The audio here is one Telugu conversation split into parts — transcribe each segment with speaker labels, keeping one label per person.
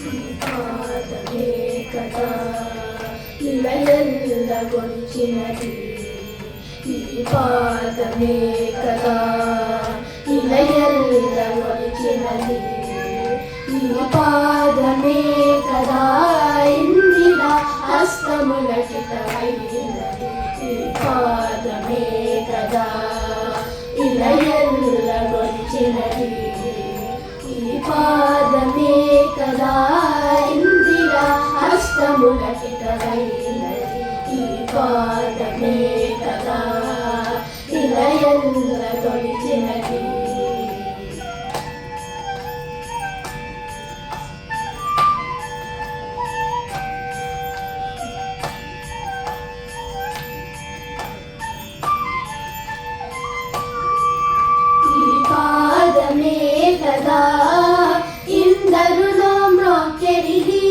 Speaker 1: పాదమే కదా ఇలయల్ల గొలిచినది ఈ పాదమే కదా ఇలయల్ల గొలిచినది ఈ పాదమే కదా ఇందిర హస్తములకితమైనది ఈ పాదమే కదా ఇలయల్ల గొలిచినది ఈ పాదమే కదా ఇందిర హస్తములకితమైనది ఈ పాదమే కదా ఇలయల్ల గొలిచినది కదా ఇందరులో మ్రోక్కెరిది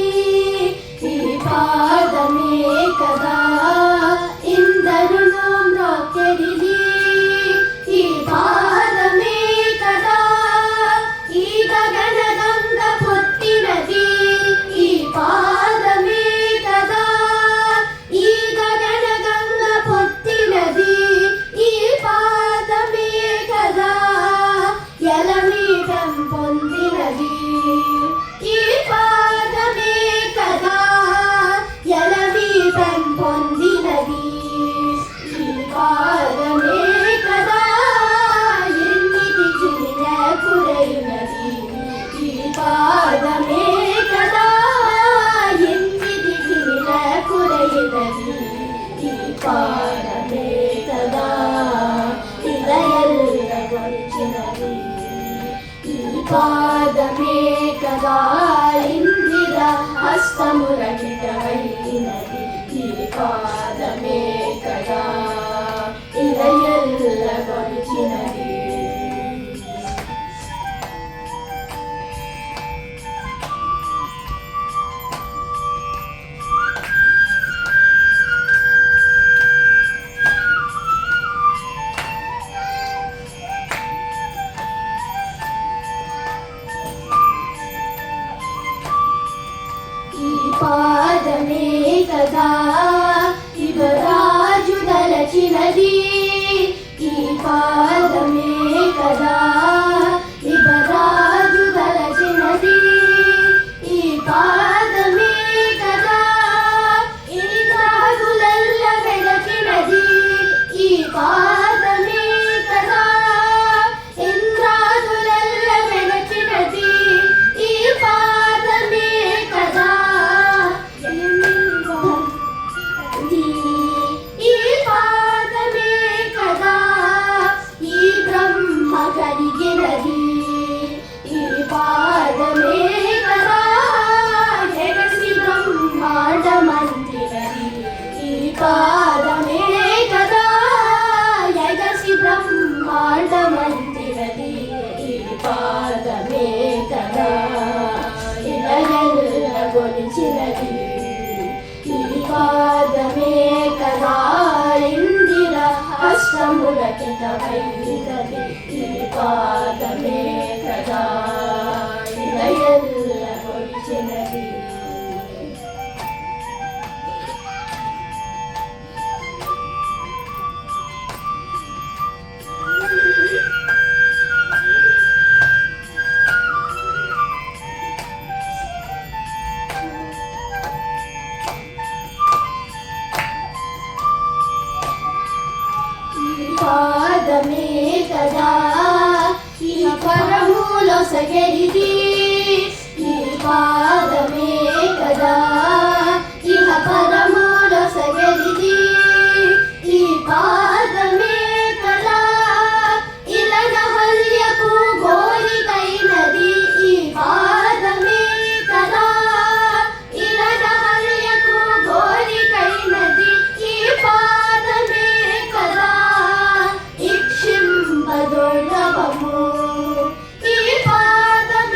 Speaker 1: ఈ పాదమే కదా ఇందరులో మ్రోక్కెరిది ఈ పాదమే కదా ఈ గగన గంగ పుట్టినది ఈ పాదమే కదా ఈ గగన గంగ పుట్టినది ఈ పాదమే కదా ఎలమీటం పొందినది ఈ పాదమే కదా ఎలమీటం పొందినది ఈ పాదమే కదా ఎన్నిటి చిన్నకురైనది ఈ పాదమే కదా ఎన్నిటి చిన్నకురైనది ఈ పాదమే కదా ఇలయల్ల గొలిచినది ఈ పాదమే కదా ఇందిర హస్తములకితమైనది ఈ పాదమే కదా ఇలయల్ల గొలిచినది పాదమే కదా యువరాజు దలచినది ఈ పాదమే కదా యువరాజు దలచినది ఈ పాదమే కదా ఇంద్రాదులల్ల వెలచినది ఈ పాదమే కదా ఇంద్రాదులల్ల వెలచినది ఈ పాదమే కదా ఈ పాదమే కదా ఈ బ్రహ్మ కలిగినది ఈ పాదమే కదా జగసి బ్రహ్మాండ మందిరది ఈ పాదమే కదా జగసి బ్రహ్మాండ మందిరది ఈ పాదమే కదా ఇలయల్ల గొలిచినది ఈ పాదమే కదా ఇందిర హస్తములకితమైనది ఈ పాదమే కదా ఇలయల్ల గొలిచినది పాదమే కదా ఈ పరములో సగరిది ఈ పాదమే కదా ఇహ పరములో సగరిది ఈ పాదమే కదా ఇలన హల్యకు గోరికైనది ఈ పాదమే కదా ఇలన హల్యకు గోరికైనది ఈ పాదమే కదా ఇక్షింప దుర్లభము ఈ పాదమే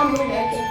Speaker 1: రాములకి